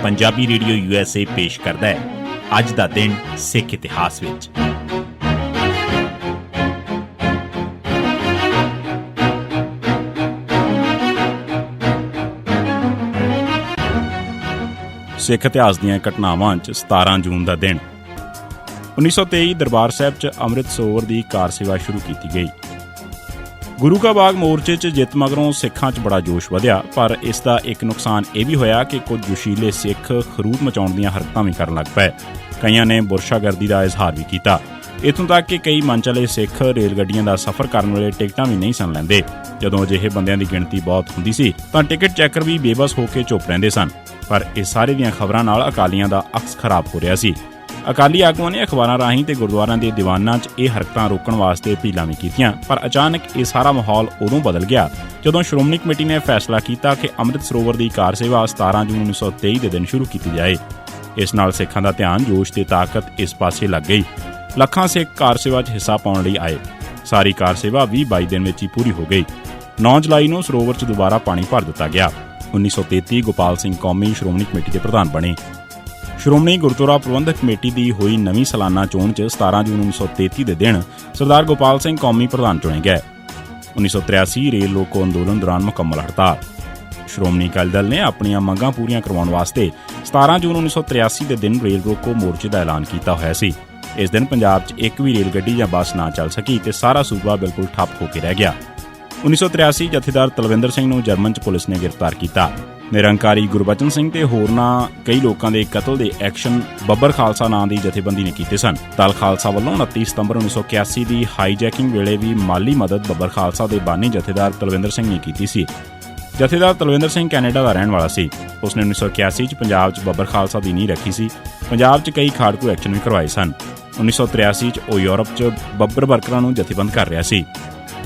Punjabi radio USA ਪੇਸ਼ ਕਰਦਾ ਹੈ ਅੱਜ ਦਾ ਦਿਨ ਸਿੱਖ ਇਤਿਹਾਸ ਵਿੱਚ। ਸਿੱਖ ਇਤਿਹਾਸ ਦੀਆਂ ਘਟਨਾਵਾਂ 'ਚ 17 ਜੂਨ ਦਾ ਦਿਨ। 1923 ਦਰਬਾਰ ਸਾਹਿਬ 'ਚ ਅੰਮ੍ਰਿਤ ਸਰੋਵਰ ਦੀ ਕਾਰ ਸੇਵਾ ਸ਼ੁਰੂ ਕੀਤੀ ਗਈ। ਗੁਰੂ ਕਾ ਬਾਗ ਮੋਰਚੇ 'ਚ ਜਿੱਤ ਮਗਰੋਂ ਸਿੱਖਾਂ 'ਚ ਬੜਾ ਜੋਸ਼ ਵਧਿਆ, ਪਰ ਇਸ ਦਾ ਇੱਕ ਨੁਕਸਾਨ ਇਹ ਵੀ ਹੋਇਆ ਕਿ ਕੁਝ ਜੋਸ਼ੀਲੇ ਸਿੱਖ ਖਰੂਦ ਮਚਾਉਣ ਦੀਆਂ ਹਰਕਤਾਂ ਵੀ ਕਰਨ ਲੱਗ ਪਏ। ਕਈਆਂ ਨੇ ਬੁਰਸ਼ਾਗਰਦੀ ਦਾ ਇਜ਼ਹਾਰ ਵੀ ਕੀਤਾ, ਇੱਥੋਂ ਤੱਕ ਕਿ ਕਈ ਮਨਚਲੇ ਸਿੱਖ ਰੇਲ ਗੱਡੀਆਂ ਦਾ ਸਫ਼ਰ ਕਰਨ ਵੇਲੇ ਟਿਕਟਾਂ ਵੀ ਨਹੀਂ ਸਨ ਲੈਂਦੇ। ਜਦੋਂ ਅਜਿਹੇ ਬੰਦਿਆਂ ਦੀ ਗਿਣਤੀ ਬਹੁਤ ਹੁੰਦੀ ਸੀ ਤਾਂ ਟਿਕਟ ਚੈਕਰ ਵੀ ਬੇਬਸ ਹੋ ਕੇ ਚੁੱਪ ਰਹਿੰਦੇ ਸਨ। ਪਰ ਇਸ ਸਾਰੇ ਦੀਆਂ ਖਬਰਾਂ ਨਾਲ ਅਕਾਲੀਆਂ ਦਾ ਅਕਸ ਖਰਾਬ ਹੋ ਰਿਹਾ ਸੀ। ਅਕਾਲੀ ਆਗੂਆਂ ਨੇ ਅਖਬਾਰਾਂ ਰਾਹੀਂ ਤੇ ਗੁਰਦੁਆਰਿਆਂ ਦੇ ਦੀਵਾਨਾਂ 'ਚ ਇਹ ਹਰਕਤਾਂ ਰੋਕਣ ਵਾਸਤੇ ਅਪੀਲਾਂ ਵੀ ਕੀਤੀਆਂ, ਪਰ ਅਚਾਨਕ ਇਹ ਸਾਰਾ ਮਾਹੌਲ ਉਦੋਂ ਬਦਲ ਗਿਆ ਜਦੋਂ ਸ਼੍ਰੋਮਣੀ ਕਮੇਟੀ ਨੇ ਫੈਸਲਾ ਕੀਤਾ ਕਿ ਅੰਮ੍ਰਿਤ ਸਰੋਵਰ ਦੀ ਕਾਰ ਸੇਵਾ 17 ਜੂਨ 1923 ਦੇ ਦਿਨ ਸ਼ੁਰੂ ਕੀਤੀ ਜਾਏ। ਇਸ ਨਾਲ ਸਿੱਖਾਂ ਦਾ ਧਿਆਨ, ਜੋਸ਼ ਤੇ ਤਾਕਤ ਇਸ ਪਾਸੇ ਲੱਗ ਗਈ। ਲੱਖਾਂ ਸਿੱਖ ਕਾਰ ਸੇਵਾ 'ਚ ਹਿੱਸਾ ਪਾਉਣ ਲਈ ਆਏ। ਸਾਰੀ ਕਾਰ ਸੇਵਾ 20-22 ਦਿਨ ਵਿੱਚ ਹੀ ਪੂਰੀ ਹੋ ਗਈ। 9 ਜੁਲਾਈ ਨੂੰ ਸਰੋਵਰ 'ਚ ਦੁਬਾਰਾ ਪਾਣੀ ਭਰ ਦਿੱਤਾ ਗਿਆ। 1933 ਗੋਪਾਲ ਸਿੰਘ ਕੌਮੀ ਸ਼੍ਰੋਮਣੀ ਕਮੇਟੀ ਦੇ ਪ੍ਰਧਾਨ ਬਣੇ। ਸ਼੍ਰੋਮਣੀ ਗੁਰਦੁਆਰਾ ਪ੍ਰਬੰਧਕ ਕਮੇਟੀ ਦੀ ਹੋਈ ਨਵੀਂ ਸਾਲਾਨਾ ਚੋਣ 'ਚ 17 ਜੂਨ 1933 ਦੇ ਦਿਨ ਸਰਦਾਰ ਗੋਪਾਲ ਸਿੰਘ ਕੌਮੀ ਪ੍ਰਧਾਨ ਚੁਣੇ ਗਏ। 1983 ਰੇਲ ਰੋਕੋ ਅੰਦੋਲਨ ਦੌਰਾਨ ਮੁਕੰਮਲ ਹੜਤਾਲ। ਸ਼੍ਰੋਮਣੀ ਅਕਾਲੀ ਦਲ ਨੇ ਆਪਣੀਆਂ ਮੰਗਾਂ ਪੂਰੀਆਂ ਕਰਵਾਉਣ ਵਾਸਤੇ 17 ਜੂਨ 1983 ਦੇ ਦਿਨ ਰੇਲ ਰੋਕੋ ਮੋਰਚੇ ਦਾ ਐਲਾਨ ਕੀਤਾ ਹੋਇਆ ਸੀ। ਇਸ ਦਿਨ ਪੰਜਾਬ 'ਚ ਇੱਕ ਵੀ ਰੇਲ ਗੱਡੀ ਜਾਂ ਬੱਸ ਨਾ ਚੱਲ ਸਕੀ ਤੇ ਸਾਰਾ ਸੂਬਾ ਬਿਲਕੁਲ ਠੱਪ ਹੋ ਕੇ ਰਹਿ ਗਿਆ। 1983 ਜਥੇਦਾਰ ਤਲਵਿੰਦਰ ਸਿੰਘ ਨੂੰ ਜਰਮਨ 'ਚ ਪੁਲਿਸ ਨੇ ਗ੍ਰਿਫਤਾਰ ਕੀਤਾ। ਨਿਰੰਕਾਰੀ ਗੁਰਬਚਨ ਸਿੰਘ ਤੇ ਹੋਰਨਾਂ ਕਈ ਲੋਕਾਂ ਦੇ ਕਤਲ ਦੇ ਐਕਸ਼ਨ ਬੱਬਰ ਖਾਲਸਾ ਨਾਂ ਦੀ ਜਥੇਬੰਦੀ ਨੇ ਕੀਤੇ ਸਨ। ਦਲ ਖਾਲਸਾ ਵੱਲੋਂ 29 ਸਤੰਬਰ 1981 ਦੀ ਹਾਈਜੈਕਿੰਗ ਵੇਲੇ ਵੀ ਮਾਲੀ ਮਦਦ ਬੱਬਰ ਖਾਲਸਾ ਦੇ ਬਾਨੀ ਜਥੇਦਾਰ ਤਲਵਿੰਦਰ ਸਿੰਘ ਨੇ ਕੀਤੀ ਸੀ। ਜਥੇਦਾਰ ਤਲਵਿੰਦਰ ਸਿੰਘ ਕੈਨੇਡਾ ਦਾ ਰਹਿਣ ਵਾਲਾ ਸੀ। ਉਸਨੇ 1981 'ਚ ਪੰਜਾਬ 'ਚ ਬੱਬਰ ਖਾਲਸਾ ਦੀ ਨੀਂਹ ਰੱਖੀ ਸੀ। ਪੰਜਾਬ 'ਚ ਕਈ ਖਾੜਕੂ ਐਕਸ਼ਨ ਵੀ ਕਰਵਾਏ ਸਨ। 1983 'ਚ ਉਹ ਯੂਰਪ 'ਚ ਬੱਬਰ ਵਰਕਰਾਂ ਨੂੰ ਜਥੇਬੰਦ ਕਰ ਰਿਹਾ ਸੀ।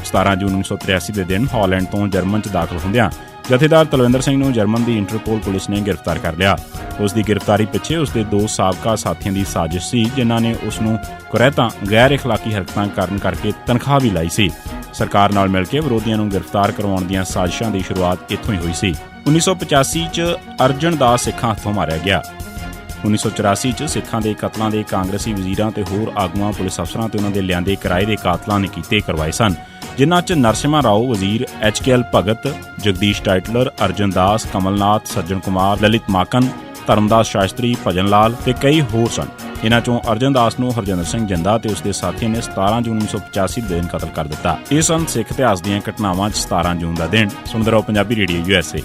17 ਜੂਨ 1983 ਦੇ ਦਿਨ ਹਾਲੈਂਡ ਤੋਂ ਜਰਮਨ 'ਚ ਦਾਖਲ ਹੁੰਦਿਆਂ ਜਥੇਦਾਰ ਤਲਵਿੰਦਰ ਸਿੰਘ ਨੂੰ ਜਰਮਨ ਦੀ ਇੰਟਰਪੋਲ ਪੁਲਿਸ ਨੇ ਗ੍ਰਿਫਤਾਰ ਕਰ ਲਿਆ। ਉਸ ਦੀ ਗ੍ਰਿਫਤਾਰੀ ਪਿੱਛੇ ਉਸ ਦੇ 2 ਸਾਬਕਾ ਸਾਥੀਆਂ ਦੀ ਸਾਜ਼ਿਸ਼ ਸੀ, ਜਿਨ੍ਹਾਂ ਨੇ ਉਸ ਨੂੰ ਕੁਰੈਤਾਂ ਗੈਰ ਇਖਲਾਕੀ ਹਰਕਤਾਂ ਕਰਨ ਕਰਕੇ ਤਨਖਾਹ ਵੀ ਲਾਈ ਸੀ। ਸਰਕਾਰ ਨਾਲ ਮਿਲ ਕੇ ਵਿਰੋਧੀਆਂ ਨੂੰ ਗ੍ਰਿਫਤਾਰ ਕਰਵਾਉਣ ਦੀਆਂ ਸਾਜ਼ਿਸ਼ਾਂ ਦੀ ਸ਼ੁਰੂਆਤ ਇੱਥੋਂ ਹੀ ਹੋਈ ਸੀ। 1985 'ਚ ਅਰਜਨ ਦਾਸ ਸਿੱਖਾਂ ਹੱਥੋਂ ਮਾਰਿਆ ਗਿਆ। 1984 'ਚ ਸਿੱਖਾਂ ਦੇ ਕਤਲਾਂ ਦੇ ਕਾਂਗਰਸੀ ਵਜ਼ੀਰਾਂ ਤੇ ਹੋਰ ਆਗੂਆਂ, ਪੁਲਿਸ ਅਫਸਰਾਂ ਤੇ ਉਹਨਾਂ ਦੇ ਲਿਆਂਦੇ ਕਿਰਾਏ ਦੇ ਕਾਤਲਾਂ ਨੇ ਕੀਤੇ ਕਰਵਾਏ ਸਨ, ਜਿਨ੍ਹਾਂ 'ਚ ਨਰਸਿਮਹਾ ਰਾਓ ਵਜ਼ੀਰ, HKL ਭਗਤ, ਜਗਦੀਸ਼ ਟਾਈਟਲਰ, ਅਰਜਨ ਦਾਸ, ਕਮਲਨਾਥ, ਸੱਜਣ ਕੁਮਾਰ, ਲਲਿਤ ਮਾਕਨ, ਧਰਮਦਾਸ ਸ਼ਾਸਤਰੀ, ਭਜਨ ਲਾਲ ਤੇ ਕਈ ਹੋਰ ਸਨ। ਇਹਨਾਂ 'ਚੋਂ ਅਰਜਨ ਦਾਸ ਨੂੰ ਹਰਜਿੰਦਰ ਸਿੰਘ ਜਿੰਦਾ ਤੇ ਉਸਦੇ ਸਾਥੀਆਂ ਨੇ 17 ਜੂਨ 1985 ਦੇ ਦਿਨ ਕਤਲ ਕਰ ਦਿੱਤਾ। ਇਹ ਸਨ ਸਿੱਖ ਇਤਿਹਾਸ ਦੀਆਂ ਘਟਨਾਵਾਂ 'ਚ 17 ਜੂਨ ਦਾ ਦਿਨ। ਸੁਣਦੇ ਰਹੋ ਪੰਜਾਬੀ ਰੇਡੀਓ USA।